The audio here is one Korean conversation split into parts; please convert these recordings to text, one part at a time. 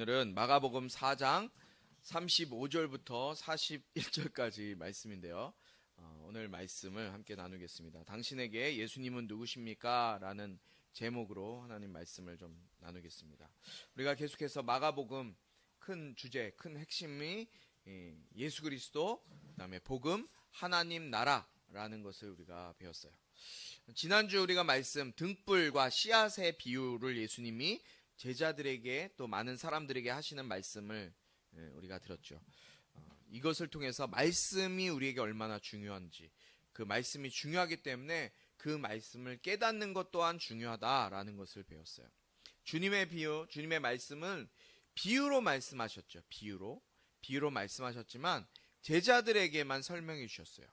오늘은 마가복음 4장 35절부터 41절까지 말씀인데요. 오늘 말씀을 함께 나누겠습니다. 당신에게 예수님은 누구십니까? 라는 제목으로 하나님 말씀을 좀 나누겠습니다. 우리가 계속해서 마가복음 큰 주제, 큰 핵심이 예수 그리스도, 그 다음에 복음, 하나님 나라라는 것을 우리가 배웠어요. 지난주 우리가 말씀 등불과 씨앗의 비유를 예수님이 제자들에게 또 많은 사람들에게 하시는 말씀을 우리가 들었죠. 이것을 통해서 말씀이 우리에게 얼마나 중요한지, 그 말씀이 중요하기 때문에 그 말씀을 깨닫는 것 또한 중요하다라는 것을 배웠어요. 주님의 비유, 주님의 말씀은 비유로 말씀하셨죠. 비유로 말씀하셨지만 제자들에게만 설명해 주셨어요.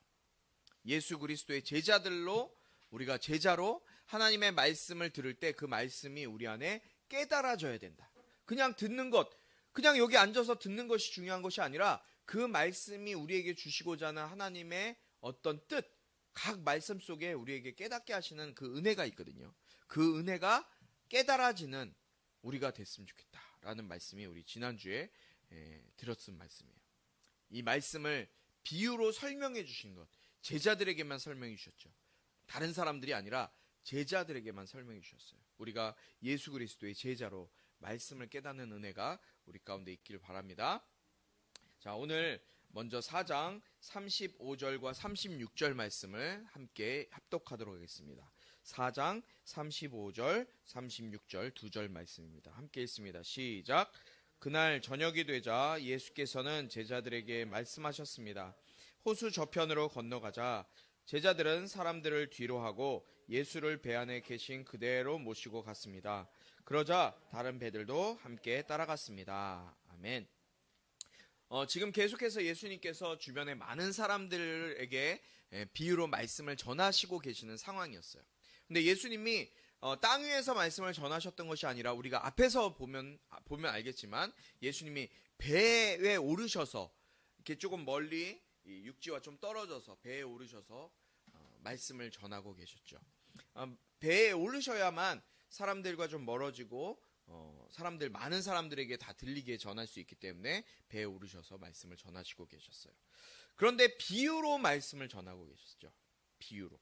예수 그리스도의 제자들로, 우리가 제자로 하나님의 말씀을 들을 때 그 말씀이 우리 안에 깨달아져야 된다. 그냥 듣는 것, 그냥 여기 앉아서 듣는 것이 중요한 것이 아니라 그 말씀이 우리에게 주시고자 하는 하나님의 어떤 뜻, 각 말씀 속에 우리에게 깨닫게 하시는 그 은혜가 있거든요. 그 은혜가 깨달아지는 우리가 됐으면 좋겠다라는 말씀이 우리 지난주에 들었던 말씀이에요. 이 말씀을 비유로 설명해 주신 것, 제자들에게만 설명해 주셨죠. 다른 사람들이 아니라 제자들에게만 설명해 주셨어요. 우리가 예수 그리스도의 제자로 말씀을 깨닫는 은혜가 우리 가운데 있기를 바랍니다. 자, 오늘 먼저 4장 35절과 36절 말씀을 함께 합독하도록 하겠습니다. 4장 35절, 36절 두 절 말씀입니다. 함께 읽습니다. 시작. 그날 저녁이 되자 예수께서는 제자들에게 말씀하셨습니다. 호수 저편으로 건너가자. 제자들은 사람들을 뒤로 하고 예수를 배 안에 계신 그대로 모시고 갔습니다. 그러자 다른 배들도 함께 따라갔습니다. 아멘. 지금 계속해서 예수님께서 주변에 많은 사람들에게 비유로 말씀을 전하시고 계시는 상황이었어요. 근데 예수님이 땅 위에서 말씀을 전하셨던 것이 아니라 우리가 앞에서 보면 알겠지만 예수님이 배에 오르셔서 이렇게 조금 멀리 육지와 좀 떨어져서 배에 오르셔서 말씀을 전하고 계셨죠. 배에 오르셔야만 사람들과 좀 멀어지고 많은 사람들에게 다 들리게 전할 수 있기 때문에 배에 오르셔서 말씀을 전하시고 계셨어요. 그런데 비유로 말씀을 전하고 계셨죠. 비유로.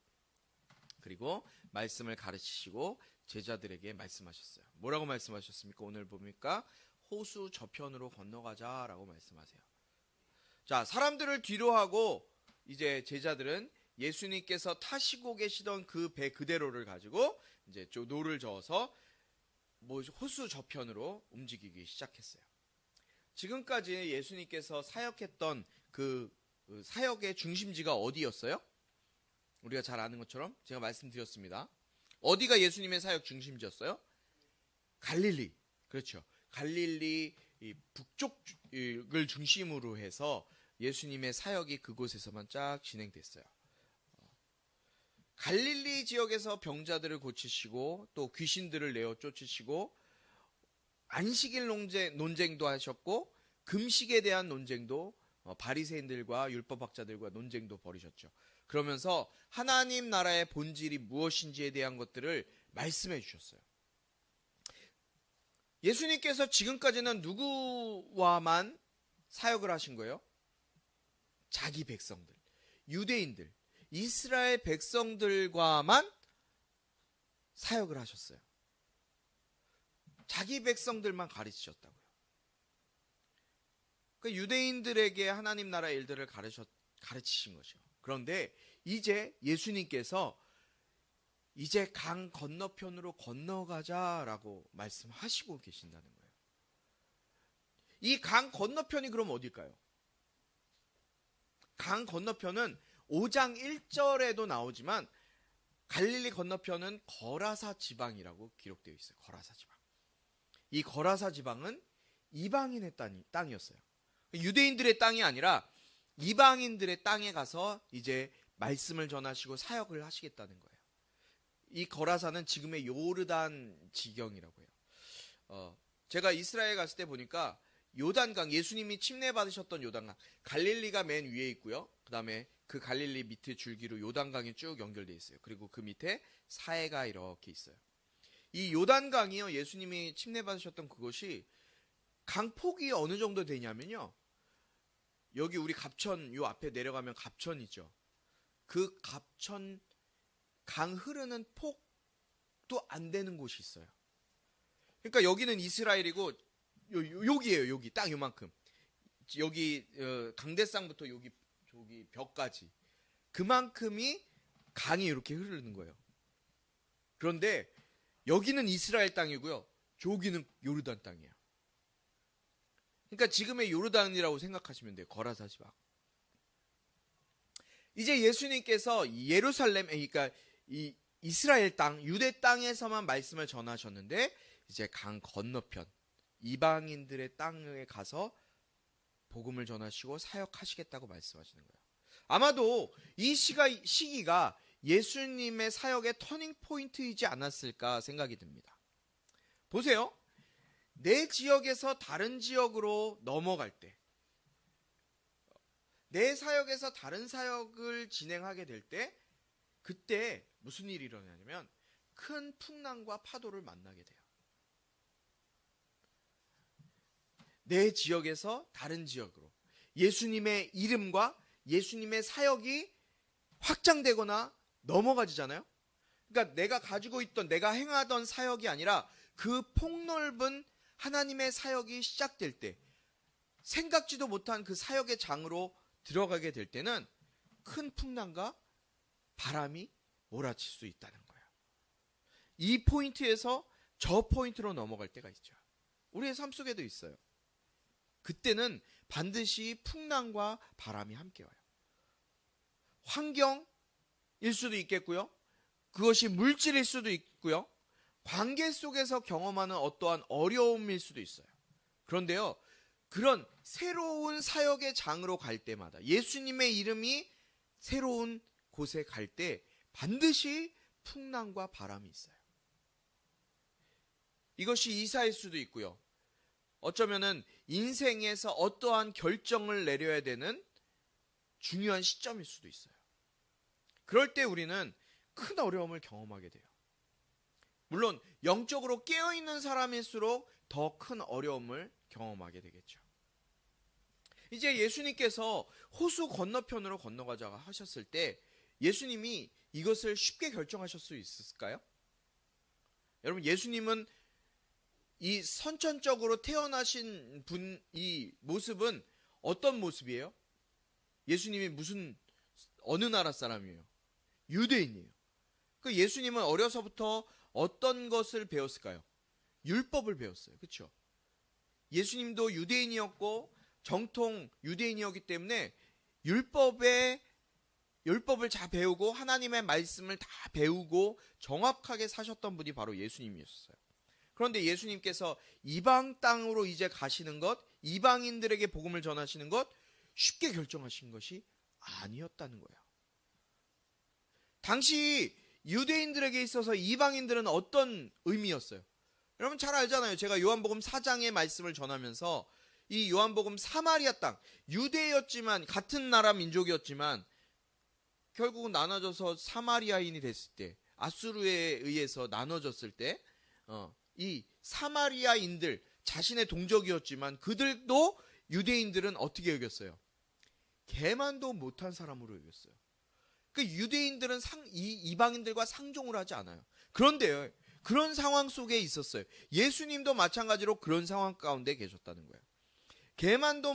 그리고 말씀을 가르치시고 제자들에게 말씀하셨어요. 뭐라고 말씀하셨습니까? 오늘 보니까 호수 저편으로 건너가자라고 말씀하세요. 자, 사람들을 뒤로 하고 이제 제자들은 예수님께서 타시고 계시던 그 배 그대로를 가지고 이제 노를 저어서 호수 저편으로 움직이기 시작했어요. 지금까지 예수님께서 사역했던 그 사역의 중심지가 어디였어요? 우리가 잘 아는 것처럼 제가 말씀드렸습니다. 어디가 예수님의 사역 중심지였어요? 갈릴리. 그렇죠. 갈릴리 북쪽을 중심으로 해서 예수님의 사역이 그곳에서만 쫙 진행됐어요. 갈릴리 지역에서 병자들을 고치시고 또 귀신들을 내어 쫓으시고 안식일 논쟁도 하셨고 금식에 대한 논쟁도 바리새인들과 율법학자들과 논쟁도 벌이셨죠. 그러면서 하나님 나라의 본질이 무엇인지에 대한 것들을 말씀해 주셨어요. 예수님께서 지금까지는 누구와만 사역을 하신 거예요? 자기 백성들, 유대인들, 이스라엘 백성들과만 사역을 하셨어요. 자기 백성들만 가르치셨다고요. 그러니까 유대인들에게 하나님 나라의 일들을 가르치신 거죠. 그런데 이제 예수님께서 이제 강 건너편으로 건너가자라고 말씀하시고 계신다는 거예요. 이 강 건너편이 그럼 어딜까요? 강 건너편은 5장 1절에도 나오지만 갈릴리 건너편은 거라사 지방이라고 기록되어 있어요. 거라사 지방. 이 거라사 지방은 이방인의 땅이었어요. 유대인들의 땅이 아니라 이방인들의 땅에 가서 이제 말씀을 전하시고 사역을 하시겠다는 거예요. 이 거라사는 지금의 요르단 지경이라고 해요. 제가 이스라엘 갔을 때 보니까 요단강, 예수님이 침례 받으셨던 요단강, 갈릴리가 맨 위에 있고요. 그 다음에 그 갈릴리 밑에 줄기로 요단강이 쭉 연결되어 있어요. 그리고 그 밑에 사해가 이렇게 있어요. 이 요단강이요, 예수님이 침례 받으셨던 그곳이 강폭이 어느 정도 되냐면요. 여기 우리 갑천 요 앞에 내려가면 갑천이죠. 그 갑천 강 흐르는 폭도 안 되는 곳이 있어요. 그러니까 여기는 이스라엘이고 여기예요. 여기 딱 요만큼. 여기 강대상부터 여기 저기 벽까지 그만큼이 강이 이렇게 흐르는 거예요. 그런데 여기는 이스라엘 땅이고요. 저기는 요르단 땅이에요. 그러니까 지금의 요르단이라고 생각하시면 돼요. 거라사 지방. 이제 예수님께서 예루살렘, 그러니까 이 이스라엘 땅, 유대 땅에서만 말씀을 전하셨는데 이제 강 건너편 이방인들의 땅에 가서 복음을 전하시고 사역하시겠다고 말씀하시는 거예요. 아마도 이 시기가 예수님의 사역의 터닝 포인트이지 않았을까 생각이 듭니다. 보세요. 내 지역에서 다른 지역으로 넘어갈 때, 내 사역에서 다른 사역을 진행하게 될 때, 그때 무슨 일이 일어나냐면 큰 풍랑과 파도를 만나게 돼요. 내 지역에서 다른 지역으로 예수님의 이름과 예수님의 사역이 확장되거나 넘어가지잖아요. 그러니까 내가 가지고 있던, 내가 행하던 사역이 아니라 그 폭넓은 하나님의 사역이 시작될 때, 생각지도 못한 그 사역의 장으로 들어가게 될 때는 큰 풍랑과 바람이 몰아칠 수 있다는 거예요. 이 포인트에서 저 포인트로 넘어갈 때가 있죠. 우리의 삶 속에도 있어요. 그때는 반드시 풍랑과 바람이 함께 와요. 환경일 수도 있겠고요. 그것이 물질일 수도 있고요. 관계 속에서 경험하는 어떠한 어려움일 수도 있어요. 그런데요, 그런 새로운 사역의 장으로 갈 때마다 예수님의 이름이 새로운 곳에 갈 때 반드시 풍랑과 바람이 있어요. 이것이 이사일 수도 있고요. 어쩌면은 인생에서 어떠한 결정을 내려야 되는 중요한 시점일 수도 있어요. 그럴 때 우리는 큰 어려움을 경험하게 돼요. 물론 영적으로 깨어있는 사람일수록 더 큰 어려움을 경험하게 되겠죠. 이제 예수님께서 호수 건너편으로 건너가자고 하셨을 때 예수님이 이것을 쉽게 결정하실 수 있을까요? 여러분, 예수님은 이 선천적으로 태어나신 분, 이 모습은 어떤 모습이에요? 예수님이 어느 나라 사람이에요? 유대인이에요. 그 예수님은 어려서부터 어떤 것을 배웠을까요? 율법을 배웠어요. 그렇죠? 예수님도 유대인이었고 정통 유대인이었기 때문에 율법을 잘 배우고 하나님의 말씀을 다 배우고 정확하게 사셨던 분이 바로 예수님이었어요. 그런데 예수님께서 이방 땅으로 이제 가시는 것, 이방인들에게 복음을 전하시는 것 쉽게 결정하신 것이 아니었다는 거예요. 당시 유대인들에게 있어서 이방인들은 어떤 의미였어요? 여러분 잘 알잖아요. 제가 요한복음 4장의 말씀을 전하면서 이 요한복음 사마리아 땅, 유대였지만 같은 나라 민족이었지만 결국은 나눠져서 사마리아인이 됐을 때, 아수르에 의해서 나눠졌을 때 이 사마리아인들, 자신의 동족이었지만 그들도 유대인들은 어떻게 여겼어요? 개만도 못한 사람으로 여겼어요. 그 유대인들은 이방인들과 상종을 하지 않아요. 그런데요, 그런 상황 속에 있었어요. 예수님도 마찬가지로 그런 상황 가운데 계셨다는 거예요. 개만도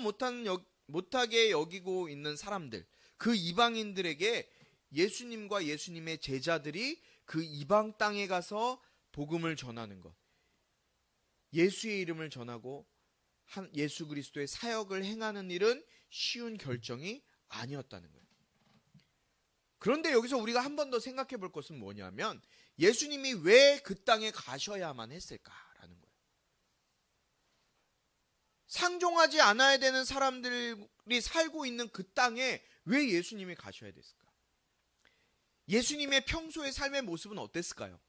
못하게 여기고 있는 사람들, 그 이방인들에게 예수님과 예수님의 제자들이 그 이방 땅에 가서 복음을 전하는 것, 예수의 이름을 전하고 예수 그리스도의 사역을 행하는 일은 쉬운 결정이 아니었다는 거예요. 그런데 여기서 우리가 한 번 더 생각해 볼 것은 뭐냐면 예수님이 왜 그 땅에 가셔야만 했을까라는 거예요. 상종하지 않아야 되는 사람들이 살고 있는 그 땅에 왜 예수님이 가셔야 됐을까? 예수님의 평소의 삶의 모습은 어땠을까요?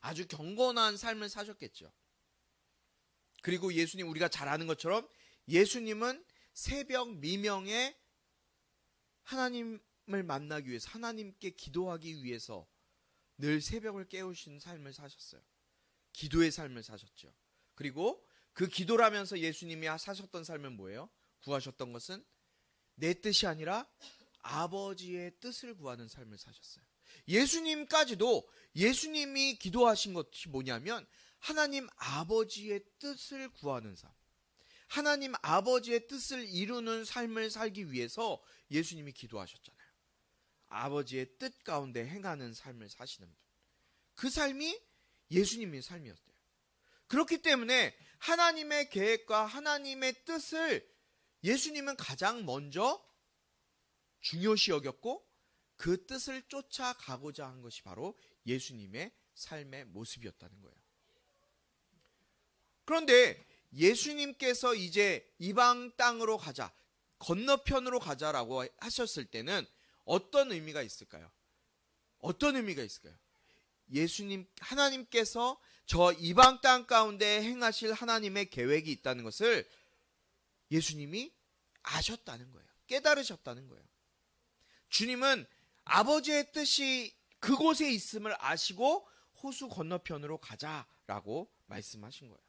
아주 경건한 삶을 사셨겠죠. 그리고 예수님, 우리가 잘 아는 것처럼 예수님은 새벽 미명에 하나님을 만나기 위해서, 하나님께 기도하기 위해서 늘 새벽을 깨우신 삶을 사셨어요. 기도의 삶을 사셨죠. 그리고 그 기도라면서 예수님이 사셨던 삶은 뭐예요? 구하셨던 것은 내 뜻이 아니라 아버지의 뜻을 구하는 삶을 사셨어요. 예수님까지도 예수님이 기도하신 것이 뭐냐면 하나님 아버지의 뜻을 구하는 삶, 하나님 아버지의 뜻을 이루는 삶을 살기 위해서 예수님이 기도하셨잖아요. 아버지의 뜻 가운데 행하는 삶을 사시는 분, 그 삶이 예수님의 삶이었대요. 그렇기 때문에 하나님의 계획과 하나님의 뜻을 예수님은 가장 먼저 중요시 여겼고 그 뜻을 쫓아가고자 한 것이 바로 예수님의 삶의 모습이었다는 거예요. 그런데 예수님께서 이제 이방 땅으로 가자, 건너편으로 가자라고 하셨을 때는 어떤 의미가 있을까요? 어떤 의미가 있을까요? 하나님께서 저 이방 땅 가운데 행하실 하나님의 계획이 있다는 것을 예수님이 아셨다는 거예요. 깨달으셨다는 거예요. 주님은 아버지의 뜻이 그곳에 있음을 아시고 호수 건너편으로 가자라고 말씀하신 거예요.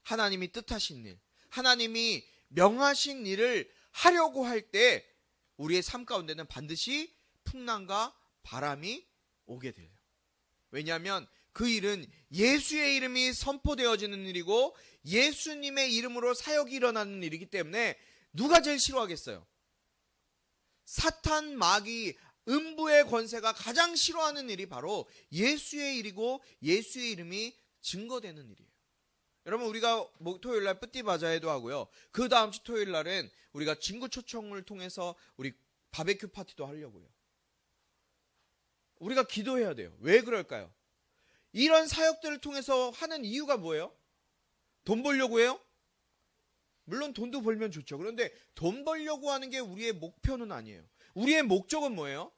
하나님이 뜻하신 일, 하나님이 명하신 일을 하려고 할 때 우리의 삶 가운데는 반드시 풍랑과 바람이 오게 돼요. 왜냐하면 그 일은 예수의 이름이 선포되어지는 일이고 예수님의 이름으로 사역이 일어나는 일이기 때문에 누가 제일 싫어하겠어요? 사탄, 마귀, 음부의 권세가 가장 싫어하는 일이 바로 예수의 일이고 예수의 이름이 증거되는 일이에요. 여러분, 우리가 토요일날 뿌띠바자회도 하고요. 그 다음 주 토요일날은 우리가 친구 초청을 통해서 우리 바베큐 파티도 하려고요. 우리가 기도해야 돼요. 왜 그럴까요? 이런 사역들을 통해서 하는 이유가 뭐예요? 돈 벌려고 해요? 물론 돈도 벌면 좋죠. 그런데 돈 벌려고 하는 게 우리의 목표는 아니에요. 우리의 목적은 뭐예요?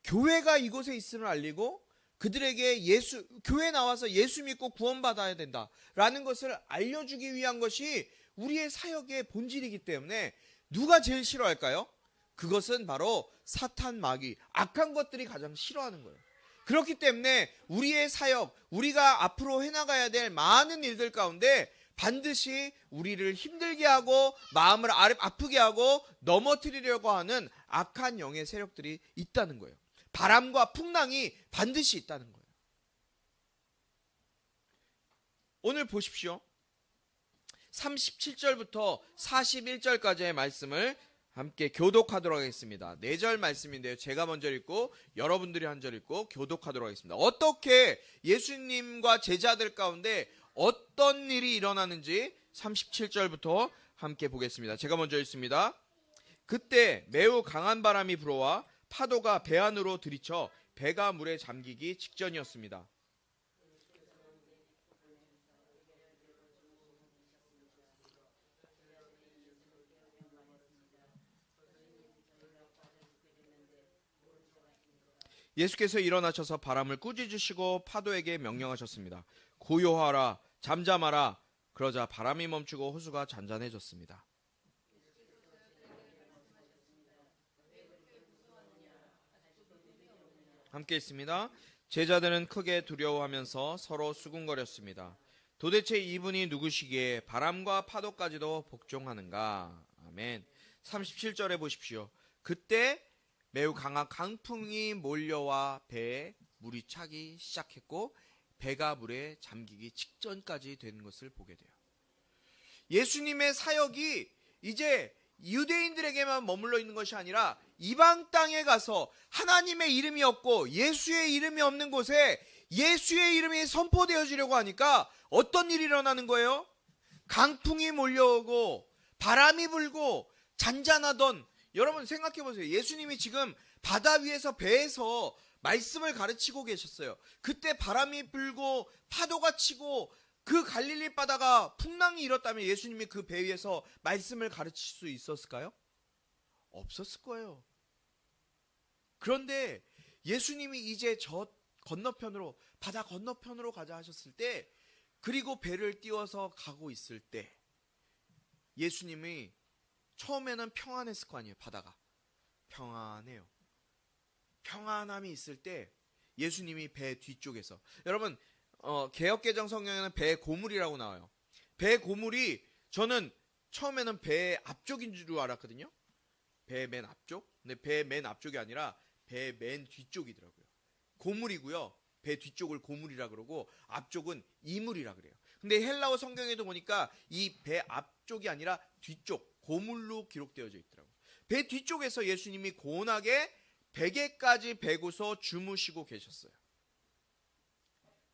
교회가 이곳에 있음을 알리고 그들에게 교회에 나와서 예수 믿고 구원받아야 된다라는 것을 알려주기 위한 것이 우리의 사역의 본질이기 때문에 누가 제일 싫어할까요? 그것은 바로 사탄, 마귀, 악한 것들이 가장 싫어하는 거예요. 그렇기 때문에 우리의 사역, 우리가 앞으로 해나가야 될 많은 일들 가운데 반드시 우리를 힘들게 하고 마음을 아프게 하고 넘어뜨리려고 하는 악한 영의 세력들이 있다는 거예요. 바람과 풍랑이 반드시 있다는 거예요. 오늘 보십시오. 37절부터 41절까지의 말씀을 함께 교독하도록 하겠습니다. 4절 말씀인데요. 제가 먼저 읽고 여러분들이 한 절 읽고 교독하도록 하겠습니다. 어떻게 예수님과 제자들 가운데 어떤 일이 일어나는지 37절부터 함께 보겠습니다. 제가 먼저 읽습니다. 그때 매우 강한 바람이 불어와 파도가 배 안으로 들이쳐 배가 물에 잠기기 직전이었습니다. 예수께서 일어나셔서 바람을 꾸짖으시고 파도에게 명령하셨습니다. 고요하라, 잠잠하라. 그러자 바람이 멈추고 호수가 잔잔해졌습니다. 함께 읽습니다. 제자들은 크게 두려워하면서 서로 수군거렸습니다. 도대체 이분이 누구시기에 바람과 파도까지도 복종하는가? 아멘. 37절에 보십시오. 그때 매우 강한 강풍이 몰려와 배에 물이 차기 시작했고 배가 물에 잠기기 직전까지 된 것을 보게 돼요. 예수님의 사역이 이제 유대인들에게만 머물러 있는 것이 아니라 이방 땅에 가서 하나님의 이름이 없고 예수의 이름이 없는 곳에 예수의 이름이 선포되어지려고 하니까 어떤 일이 일어나는 거예요? 강풍이 몰려오고 바람이 불고 잔잔하던, 여러분 생각해 보세요. 예수님이 지금 바다 위에서 배에서 말씀을 가르치고 계셨어요. 그때 바람이 불고 파도가 치고 그 갈릴리 바다가 풍랑이 일었다면 예수님이 그 배 위에서 말씀을 가르칠 수 있었을까요? 없었을 거예요. 그런데 예수님이 이제 저 건너편으로, 바다 건너편으로 가자 하셨을 때, 그리고 배를 띄워서 가고 있을 때 예수님이 처음에는 평안했을 거 아니에요. 바다가 평안해요. 평안함이 있을 때 예수님이 배 뒤쪽에서, 여러분 개역개정 성경에는 배 고물이라고 나와요. 배 고물이 저는 처음에는 배 앞쪽인 줄 알았거든요. 배 맨 앞쪽. 근데 배 맨 앞쪽이 아니라 배 맨 뒤쪽이더라고요. 고물이고요. 배 뒤쪽을 고물이라 그러고 앞쪽은 이물이라 그래요. 근데 헬라어 성경에도 보니까 이 배 앞쪽이 아니라 뒤쪽 고물로 기록되어져 있더라고요. 배 뒤쪽에서 예수님이 고온하게 베개까지 베고서 주무시고 계셨어요.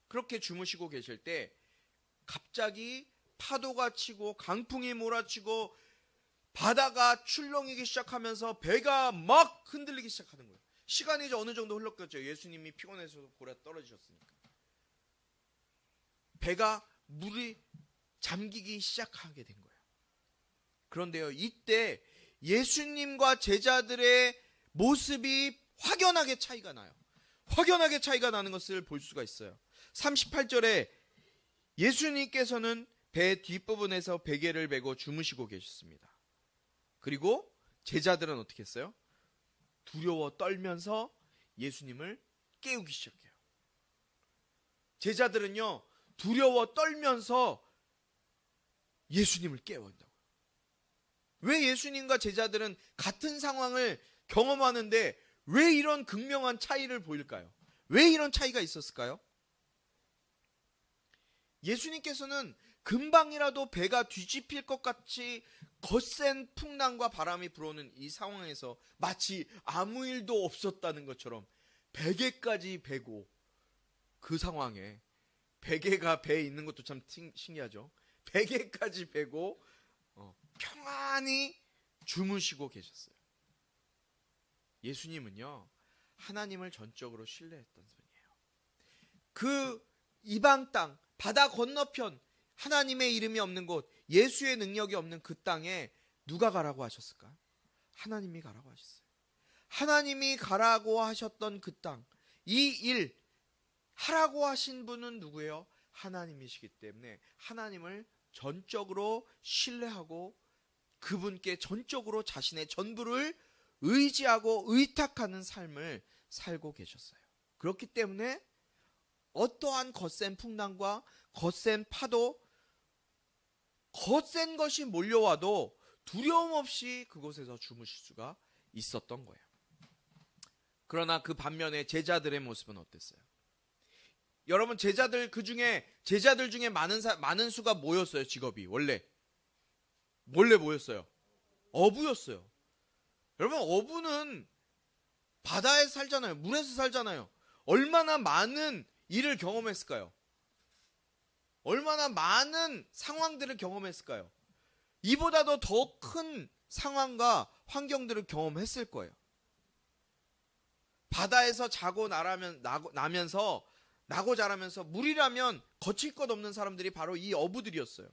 그렇게 주무시고 계실 때 갑자기 파도가 치고 강풍이 몰아치고 바다가 출렁이기 시작하면서 배가 막 흔들리기 시작하는 거예요. 시간이 이제 어느 정도 흘렀겠죠. 예수님이 피곤해서 골아 떨어지셨으니까. 배가 물이 잠기기 시작하게 된 거예요. 그런데요, 이때 예수님과 제자들의 모습이 확연하게 차이가 나요. 확연하게 차이가 나는 것을 볼 수가 있어요. 38절에 예수님께서는 배 뒷부분에서 베개를 메고 주무시고 계셨습니다. 그리고 제자들은 어떻게 했어요? 두려워 떨면서 예수님을 깨우기 시작해요. 제자들은요, 두려워 떨면서 예수님을 깨운다고요. 왜 예수님과 제자들은 같은 상황을 경험하는데 왜 이런 극명한 차이를 보일까요? 왜 이런 차이가 있었을까요? 예수님께서는 금방이라도 배가 뒤집힐 것 같이 거센 풍랑과 바람이 불어오는 이 상황에서 마치 아무 일도 없었다는 것처럼 베개까지 베고, 그 상황에 베개가 배에 있는 것도 참 신기하죠. 베개까지 베고 평안히 주무시고 계셨어요. 예수님은요, 하나님을 전적으로 신뢰했던 분이에요. 그 이방 땅, 바다 건너편, 하나님의 이름이 없는 곳, 예수의 능력이 없는 그 땅에 누가 가라고 하셨을까? 하나님이 가라고 하셨어요. 하나님이 가라고 하셨던 그 땅, 이 일 하라고 하신 분은 누구예요? 하나님이시기 때문에 하나님을 전적으로 신뢰하고 그분께 전적으로 자신의 전부를 의지하고 의탁하는 삶을 살고 계셨어요. 그렇기 때문에 어떠한 거센 풍랑과 거센 파도, 거센 것이 몰려와도 두려움 없이 그곳에서 주무실 수가 있었던 거예요. 그러나 그 반면에 제자들의 모습은 어땠어요? 여러분, 제자들 중에 많은 수가 뭐였어요? 직업이 원래 뭐였어요? 어부였어요. 여러분, 어부는 바다에 살잖아요. 물에서 살잖아요. 얼마나 많은 일을 경험했을까요? 얼마나 많은 상황들을 경험했을까요? 이보다도 더 큰 상황과 환경들을 경험했을 거예요. 바다에서 나고 자라면서 물이라면 거칠 것 없는 사람들이 바로 이 어부들이었어요.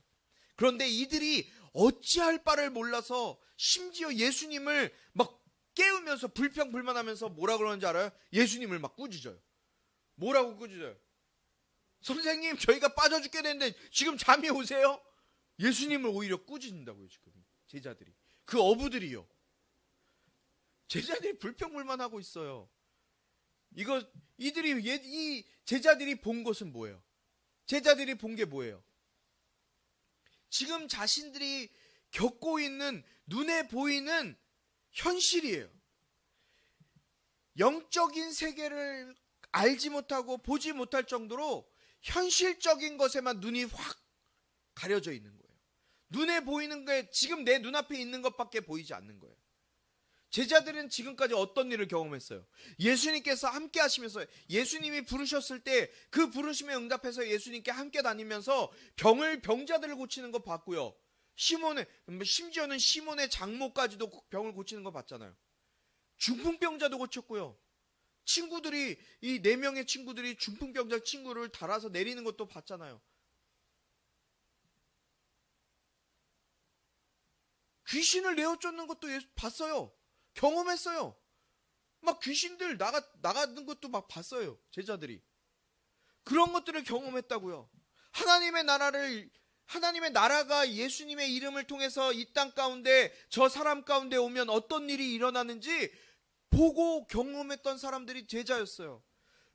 그런데 이들이 어찌할 바를 몰라서 심지어 예수님을 막 깨우면서 불평불만하면서 뭐라 그러는지 알아요? 예수님을 막 꾸짖어요. 뭐라고 꾸짖어요? 선생님, 저희가 빠져 죽게 됐는데 지금 잠이 오세요? 예수님을 오히려 꾸짖는다고요, 지금 제자들이. 그 어부들이요. 제자들이 불평불만하고 있어요. 이 제자들이 본 것은 뭐예요? 제자들이 본 게 뭐예요? 지금 자신들이 겪고 있는, 눈에 보이는 현실이에요. 영적인 세계를 알지 못하고 보지 못할 정도로 현실적인 것에만 눈이 확 가려져 있는 거예요. 눈에 보이는 게 지금 내 눈앞에 있는 것밖에 보이지 않는 거예요. 제자들은 지금까지 어떤 일을 경험했어요? 예수님께서 함께 하시면서, 예수님이 부르셨을 때 그 부르심에 응답해서 예수님께 함께 다니면서 병자들을 고치는 거 봤고요. 심지어는 시몬의 장모까지도 병을 고치는 거 봤잖아요. 중풍병자도 고쳤고요. 친구들이, 이 4명의 친구들이 중풍병자 친구를 달아서 내리는 것도 봤잖아요. 귀신을 내어 쫓는 것도 봤어요. 경험했어요. 막 귀신들 나가는 것도 막 봤어요. 제자들이. 그런 것들을 경험했다고요. 하나님의 나라가 예수님의 이름을 통해서 이 땅 가운데, 저 사람 가운데 오면 어떤 일이 일어나는지 보고 경험했던 사람들이 제자였어요.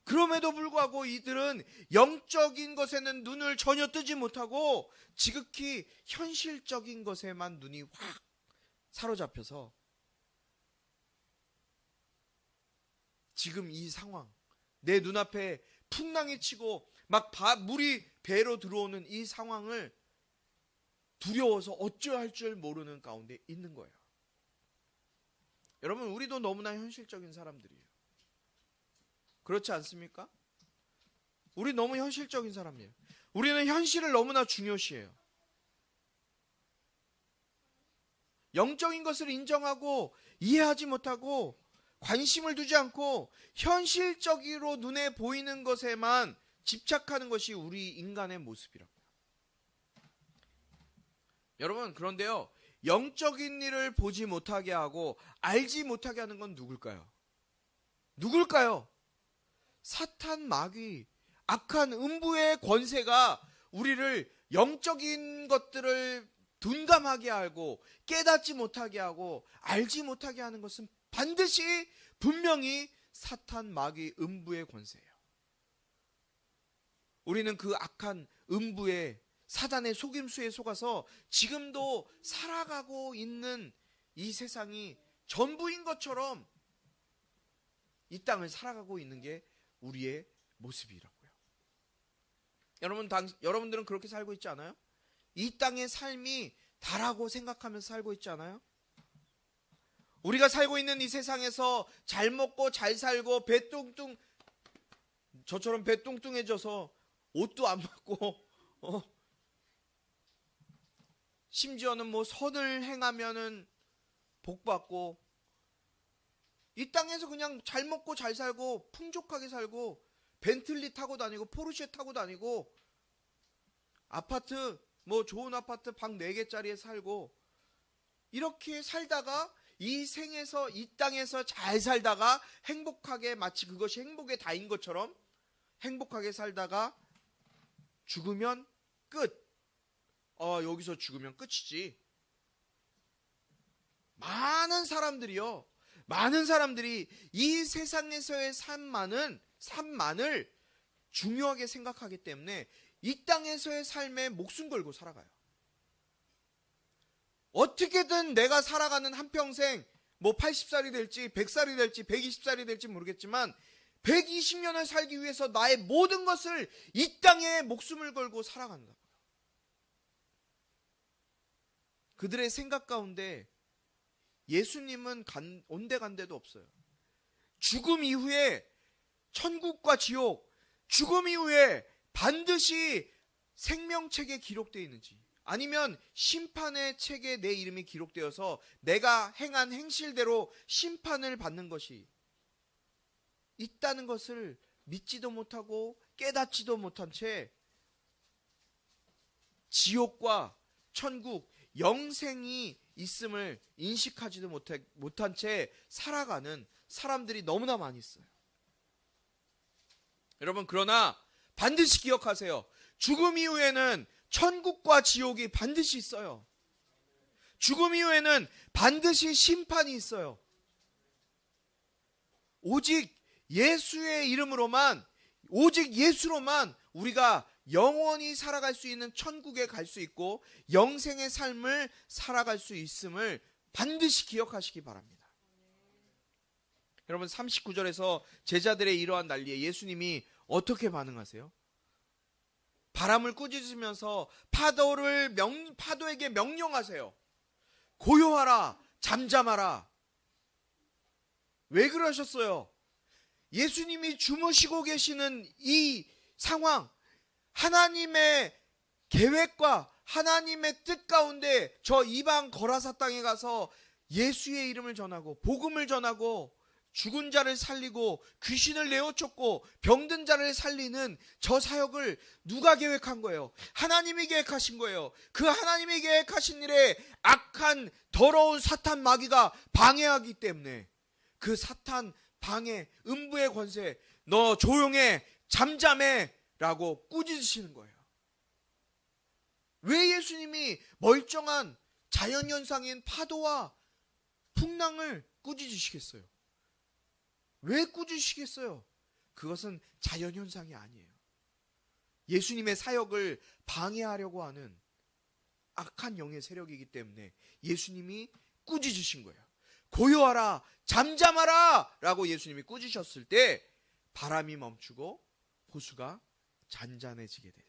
그럼에도 불구하고 이들은 영적인 것에는 눈을 전혀 뜨지 못하고 지극히 현실적인 것에만 눈이 확 사로잡혀서 지금 이 상황, 내 눈앞에 풍랑이 치고 막 물이 배로 들어오는 이 상황을 두려워서 어찌할 줄 모르는 가운데 있는 거예요. 여러분, 우리도 너무나 현실적인 사람들이에요. 그렇지 않습니까? 우리 너무 현실적인 사람이에요. 우리는 현실을 너무나 중요시해요. 영적인 것을 인정하고 이해하지 못하고 관심을 두지 않고 현실적으로 눈에 보이는 것에만 집착하는 것이 우리 인간의 모습이라고요. 여러분, 그런데요, 영적인 일을 보지 못하게 하고 알지 못하게 하는 건 누굴까요? 누굴까요? 사탄, 마귀, 악한 음부의 권세가 우리를 영적인 것들을 둔감하게 하고 깨닫지 못하게 하고 알지 못하게 하는 것은 반드시 분명히 사탄, 마귀, 음부의 권세예요. 우리는 그 악한 음부의 사단의 속임수에 속아서 지금도 살아가고 있는 이 세상이 전부인 것처럼 이 땅을 살아가고 있는 게 우리의 모습이라고요. 여러분들은 그렇게 살고 있지 않아요? 이 땅의 삶이 다라고 생각하면서 살고 있지 않아요? 우리가 살고 있는 이 세상에서 잘 먹고 잘 살고 저처럼 배 뚱뚱해져서 옷도 안 맞고 심지어는 뭐 선을 행하면은 복 받고 이 땅에서 그냥 잘 먹고 잘 살고 풍족하게 살고 벤틀리 타고 다니고 포르쉐 타고 다니고 아파트 뭐 좋은 아파트 방 4개짜리에 살고 이렇게 살다가 이 생에서 이 땅에서 잘 살다가 행복하게 마치 그것이 행복의 다인 것처럼 행복하게 살다가 죽으면 끝. 여기서 죽으면 끝이지. 많은 사람들이 이 세상에서의 삶만을 중요하게 생각하기 때문에 이 땅에서의 삶에 목숨 걸고 살아가요. 어떻게든 내가 살아가는 한평생 뭐 80살이 될지 100살이 될지 120살이 될지 모르겠지만 120년을 살기 위해서 나의 모든 것을 이 땅에 목숨을 걸고 살아간다고요. 그들의 생각 가운데 예수님은 온데간데도 없어요. 죽음 이후에 천국과 지옥, 죽음 이후에 반드시 생명책에 기록되어 있는지 아니면 심판의 책에 내 이름이 기록되어서 내가 행한 행실대로 심판을 받는 것이 있다는 것을 믿지도 못하고 깨닫지도 못한 채 지옥과 천국, 영생이 있음을 인식하지도 못한 채 살아가는 사람들이 너무나 많이 있어요. 여러분, 그러나 반드시 기억하세요. 죽음 이후에는 천국과 지옥이 반드시 있어요. 죽음 이후에는 반드시 심판이 있어요. 오직 예수의 이름으로만, 오직 예수로만 우리가 영원히 살아갈 수 있는 천국에 갈 수 있고 영생의 삶을 살아갈 수 있음을 반드시 기억하시기 바랍니다. 여러분, 39절에서 제자들의 이러한 난리에 예수님이 어떻게 반응하세요? 바람을 꾸짖으면서 파도에게 명령하세요. 고요하라, 잠잠하라. 왜 그러셨어요? 예수님이 주무시고 계시는 이 상황, 하나님의 계획과 하나님의 뜻 가운데 저 이방 거라사 땅에 가서 예수의 이름을 전하고 복음을 전하고 죽은 자를 살리고 귀신을 내어쫓고 병든 자를 살리는 저 사역을 누가 계획한 거예요? 하나님이 계획하신 거예요. 그 하나님이 계획하신 일에 악한 더러운 사탄 마귀가 방해하기 때문에 그 사탄 방해, 음부의 권세, 너 조용해, 잠잠해 라고 꾸짖으시는 거예요. 왜 예수님이 멀쩡한 자연현상인 파도와 풍랑을 꾸짖으시겠어요? 왜 꾸짖으시겠어요? 그것은 자연현상이 아니에요. 예수님의 사역을 방해하려고 하는 악한 영의 세력이기 때문에 예수님이 꾸짖으신 거예요. 고요하라, 잠잠하라 라고 예수님이 꾸짖으셨을 때 바람이 멈추고 호수가 잔잔해지게 돼요.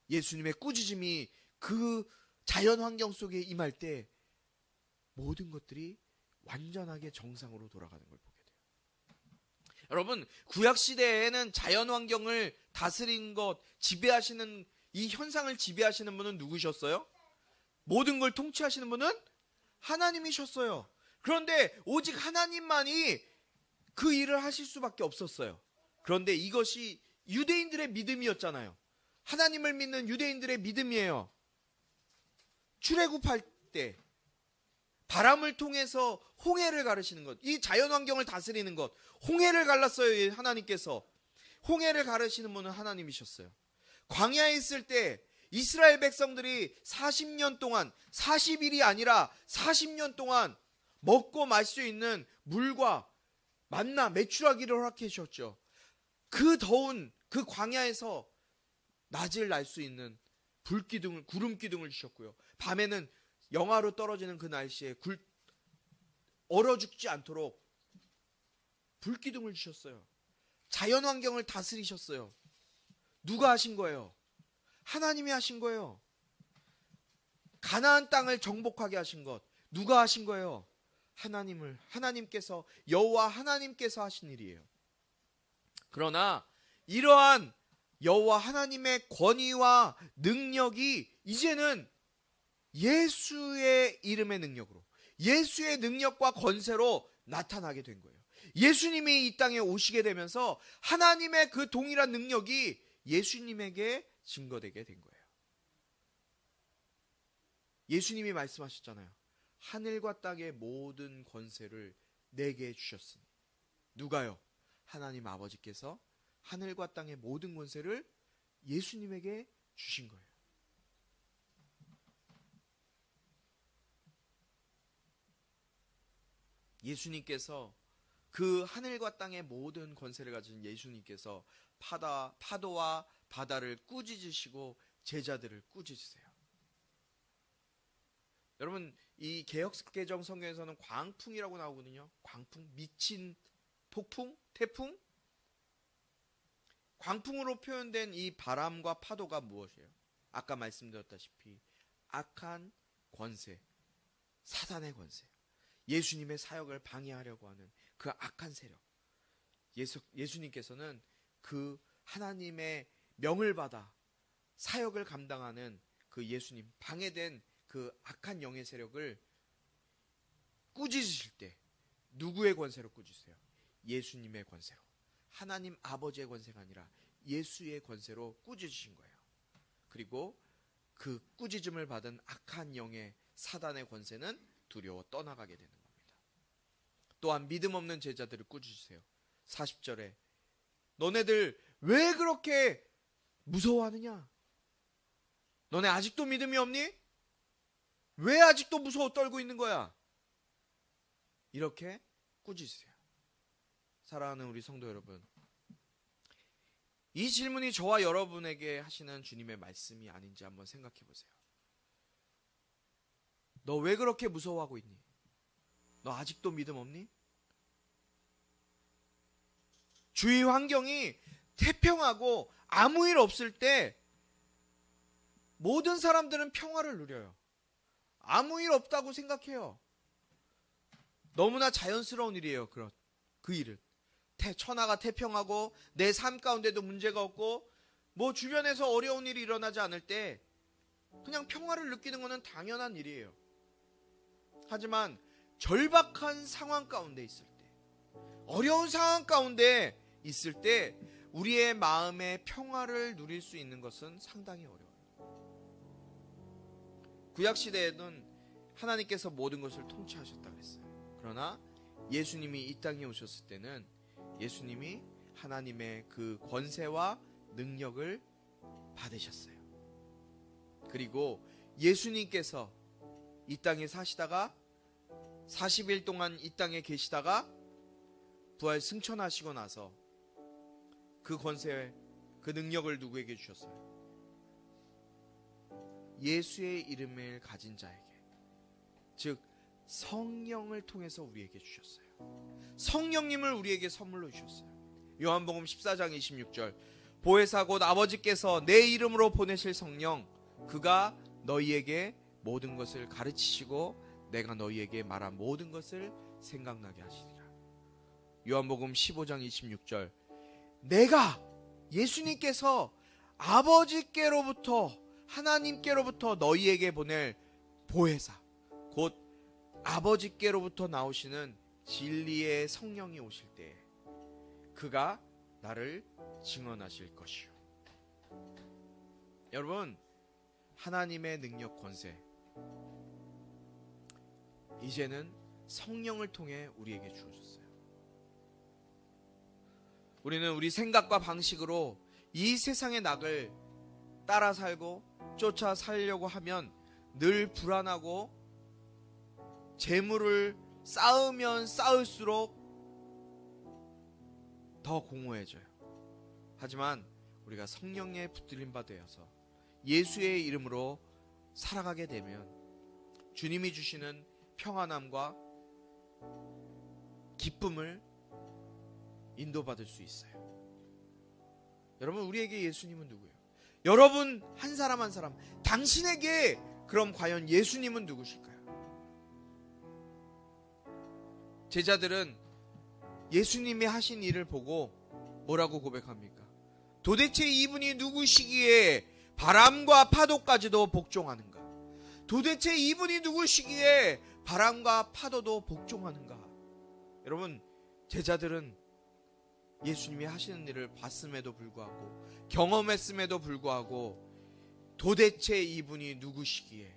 예수님의 꾸짖음이 그 자연 환경 속에 임할 때 모든 것들이 완전하게 정상으로 돌아가는 걸 보게 돼요. 여러분, 구약 시대에는 자연 환경을 다스린 것, 지배하시는 이 현상을 지배하시는 분은 누구셨어요? 모든 걸 통치하시는 분은 하나님이셨어요. 그런데 오직 하나님만이 그 일을 하실 수밖에 없었어요. 그런데 이것이 유대인들의 믿음이었잖아요. 하나님을 믿는 유대인들의 믿음이에요. 출애굽할 때 바람을 통해서 홍해를 가르시는 것, 이 자연환경을 다스리는 것, 홍해를 갈랐어요. 하나님께서 홍해를 가르시는 분은 하나님이셨어요. 광야에 있을 때 이스라엘 백성들이 40년 동안, 40일이 아니라 40년 동안 먹고 마실 수 있는 물과 만나 메추라기를 허락해 주셨죠. 그 더운 그 광야에서 낮을 날 수 있는 불기둥을, 구름 기둥을 주셨고요. 밤에는 영하로 떨어지는 그 날씨에 얼어 죽지 않도록 불기둥을 주셨어요. 자연 환경을 다스리셨어요. 누가 하신 거예요? 하나님이 하신 거예요. 가나안 땅을 정복하게 하신 것 누가 하신 거예요? 하나님께서, 여호와 하나님께서 하신 일이에요. 그러나 이러한 여호와 하나님의 권위와 능력이 이제는 예수의 이름의 능력으로, 예수의 능력과 권세로 나타나게 된 거예요. 예수님이 이 땅에 오시게 되면서 하나님의 그 동일한 능력이 예수님에게 증거되게 된 거예요. 예수님이 말씀하셨잖아요. 하늘과 땅의 모든 권세를 내게 주셨으니. 누가요? 하나님 아버지께서 하늘과 땅의 모든 권세를 예수님에게 주신 거예요. 예수님께서, 그 하늘과 땅의 모든 권세를 가진 예수님께서 파도와 바다를 꾸짖으시고 제자들을 꾸짖으세요. 여러분, 이 개역개정 성경에서는 광풍이라고 나오거든요. 광풍, 미친 폭풍, 태풍. 광풍으로 표현된 이 바람과 파도가 무엇이에요? 아까 말씀드렸다시피 악한 권세, 사단의 권세, 예수님의 사역을 방해하려고 하는 그 악한 세력. 예수님께서는 그 하나님의 명을 받아 사역을 감당하는 그 예수님, 방해된 그 악한 영의 세력을 꾸짖으실 때 누구의 권세로 꾸짖으세요? 예수님의 권세로. 하나님 아버지의 권세가 아니라 예수의 권세로 꾸짖으신 거예요. 그리고 그 꾸짖음을 받은 악한 영의 사단의 권세는 두려워 떠나가게 되는 겁니다. 또한 믿음 없는 제자들을 꾸짖으세요. 40절에 너네들 왜 그렇게 무서워하느냐? 너네 아직도 믿음이 없니? 왜 아직도 무서워 떨고 있는 거야? 이렇게 꾸짖으세요. 사랑하는 우리 성도 여러분, 이 질문이 저와 여러분에게 하시는 주님의 말씀이 아닌지 한번 생각해 보세요. 너 왜 그렇게 무서워하고 있니? 너 아직도 믿음 없니? 주위 환경이 태평하고 아무 일 없을 때 모든 사람들은 평화를 누려요. 아무 일 없다고 생각해요. 너무나 자연스러운 일이에요. 그 일은. 천하가 태평하고 내 삶 가운데도 문제가 없고 뭐 주변에서 어려운 일이 일어나지 않을 때 그냥 평화를 느끼는 것은 당연한 일이에요. 하지만 절박한 상황 가운데 있을 때, 어려운 상황 가운데 있을 때 우리의 마음의 평화를 누릴 수 있는 것은 상당히 어려워요. 구약시대에는 하나님께서 모든 것을 통치하셨다 그랬어요. 그러나 예수님이 이 땅에 오셨을 때는 예수님이 하나님의 그 권세와 능력을 받으셨어요. 그리고 예수님께서 이 땅에 사시다가 40일 동안 이 땅에 계시다가 부활 승천하시고 나서 그 권세, 그 능력을 누구에게 주셨어요? 예수의 이름을 가진 자에게, 즉 성령을 통해서 우리에게 주셨어요. 성령님을 우리에게 선물로 주셨어요. 요한복음 14장 26절, 보혜사 곧 아버지께서 내 이름으로 보내실 성령, 그가 너희에게 모든 것을 가르치시고 내가 너희에게 말한 모든 것을 생각나게 하시리라. 요한복음 15장 26절, 내가, 예수님께서 아버지께로부터, 하나님께로부터 너희에게 보낼 보혜사, 곧 아버지께로부터 나오시는 진리의 성령이 오실 때 그가 나를 증언하실 것이요. 여러분, 하나님의 능력, 권세, 이제는 성령을 통해 우리에게 주어졌어요. 우리는 우리 생각과 방식으로 이 세상의 낙을 따라 살고 쫓아 살려고 하면 늘 불안하고 재물을 쌓으면 쌓을수록 더 공허해져요. 하지만 우리가 성령에 붙들림 바 되어서 예수의 이름으로 살아가게 되면 주님이 주시는 평안함과 기쁨을 인도받을 수 있어요. 여러분, 우리에게 예수님은 누구예요? 여러분 한 사람 한 사람, 당신에게 그럼 과연 예수님은 누구실까요? 제자들은 예수님이 하신 일을 보고 뭐라고 고백합니까? 도대체 이분이 누구시기에 바람과 파도까지도 복종하는가? 도대체 이분이 누구시기에 바람과 파도도 복종하는가? 여러분, 제자들은 예수님이 하시는 일을 봤음에도 불구하고, 경험했음에도 불구하고 도대체 이분이 누구시기에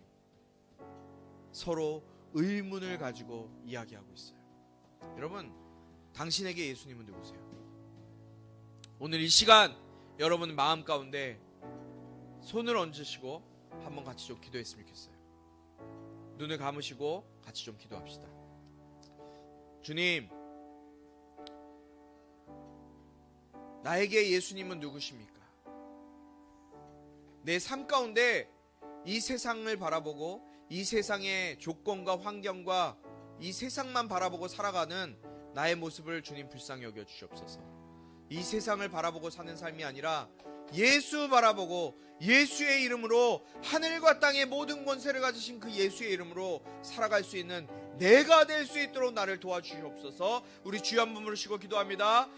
서로 의문을 가지고 이야기하고 있어요. 여러분, 당신에게 예수님은 누구세요? 오늘 이 시간 여러분 마음 가운데 손을 얹으시고 한번 같이 좀 기도했으면 좋겠어요. 눈을 감으시고 같이 좀 기도합시다. 주님, 나에게 예수님은 누구십니까? 내 삶 가운데 이 세상을 바라보고 이 세상의 조건과 환경과 이 세상만 바라보고 살아가는 나의 모습을 주님 불쌍히 여겨 주시옵소서. 이 세상을 바라보고 사는 삶이 아니라 예수 바라보고 예수의 이름으로, 하늘과 땅의 모든 권세를 가지신 그 예수의 이름으로 살아갈 수 있는 내가 될 수 있도록 나를 도와주시옵소서. 우리 주여 한번 부르시고 기도합니다.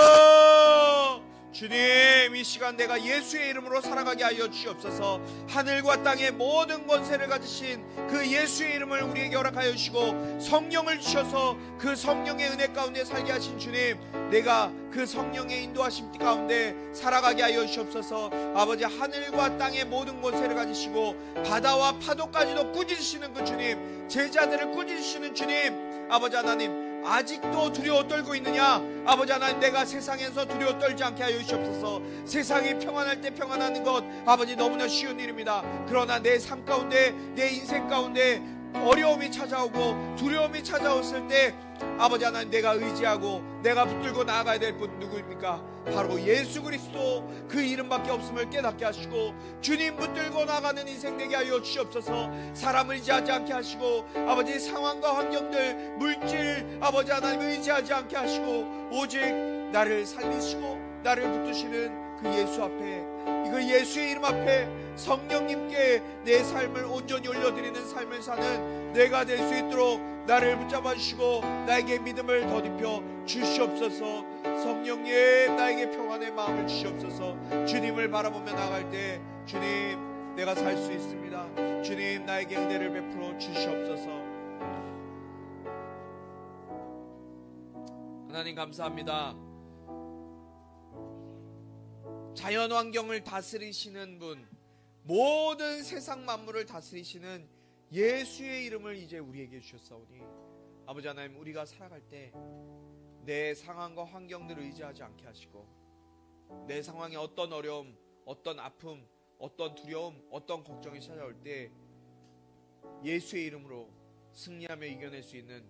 주여! 주님, 이 시간 내가 예수의 이름으로 살아가게 하여 주시옵소서. 하늘과 땅의 모든 권세를 가지신 그 예수의 이름을 우리에게 허락하여 주시고 성령을 주셔서 그 성령의 은혜 가운데 살게 하신 주님, 내가 그 성령의 인도하심 가운데 살아가게 하여 주시옵소서. 아버지, 하늘과 땅의 모든 권세를 가지시고 바다와 파도까지도 꾸짖으시는 그 주님, 제자들을 꾸짖으시는 주님, 아버지 하나님, 아직도 두려워 떨고 있느냐? 아버지 하나님, 내가 세상에서 두려워 떨지 않게 하여 주시옵소서. 세상이 평안할 때 평안하는 것, 아버지, 너무나 쉬운 일입니다. 그러나 내 삶 가운데, 내 인생 가운데 어려움이 찾아오고 두려움이 찾아왔을 때 아버지 하나님, 내가 의지하고 내가 붙들고 나아가야 될 분 누구입니까? 바로 예수 그리스도, 그 이름밖에 없음을 깨닫게 하시고 주님 붙들고 나가는 인생 되게 하여 주시옵소서. 사람을 의지하지 않게 하시고 아버지, 상황과 환경들, 물질, 아버지 하나님 의지하지 않게 하시고 오직 나를 살리시고 나를 붙드시는 그 예수 앞에, 그 예수의 이름 앞에 성령님께 내 삶을 온전히 올려드리는 삶을 사는 내가 될 수 있도록 나를 붙잡아 주시고 나에게 믿음을 덧입혀 주시옵소서. 성령님, 나에게 평안의 마음을 주시옵소서. 주님을 바라보며 나갈 때 주님, 내가 살 수 있습니다. 주님, 나에게 은혜를 베풀어 주시옵소서. 하나님 감사합니다. 자연 환경을 다스리시는 분, 모든 세상 만물을 다스리시는 예수의 이름을 이제 우리에게 주셨사오니 아버지 하나님, 우리가 살아갈 때 내 상황과 환경들을 의지하지 않게 하시고 내 상황에 어떤 어려움, 어떤 아픔, 어떤 두려움, 어떤 걱정이 찾아올 때 예수의 이름으로 승리하며 이겨낼 수 있는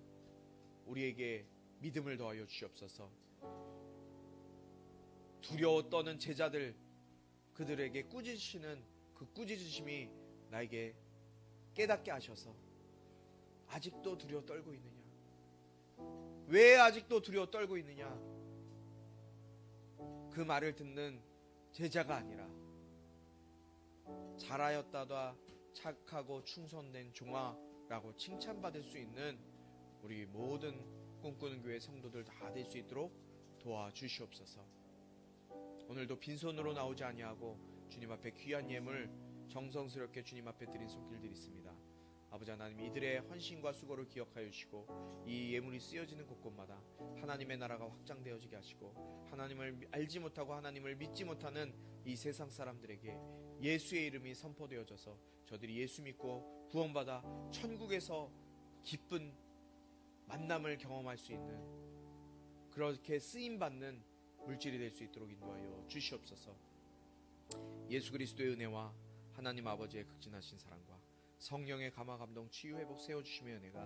우리에게 믿음을 더하여 주시옵소서. 두려워 떠는 제자들, 그들에게 꾸짖으시는 그 꾸짖으심이 나에게 깨닫게 하셔서 아직도 두려워 떨고 있느냐? 왜 아직도 두려워 떨고 있느냐? 그 말을 듣는 제자가 아니라 잘하였다다 착하고 충성된 종아라고 칭찬받을 수 있는 우리 모든 꿈꾸는 교회 성도들 다 될 수 있도록 도와주시옵소서. 오늘도 빈손으로 나오지 아니하고 주님 앞에 귀한 예물 정성스럽게 주님 앞에 드린 손길들이 있습니다. 아버지 하나님, 이들의 헌신과 수고를 기억하여 주시고 이 예물이 쓰여지는 곳곳마다 하나님의 나라가 확장되어지게 하시고 하나님을 알지 못하고 하나님을 믿지 못하는 이 세상 사람들에게 예수의 이름이 선포되어져서 저들이 예수 믿고 구원받아 천국에서 기쁜 만남을 경험할 수 있는, 그렇게 쓰임받는 물질이 될 수 있도록 인도하여 주시옵소서. 예수 그리스도의 은혜와 하나님 아버지의 극진하신 사랑과 성령의 감화 감동 치유 회복 세워주심의 은혜가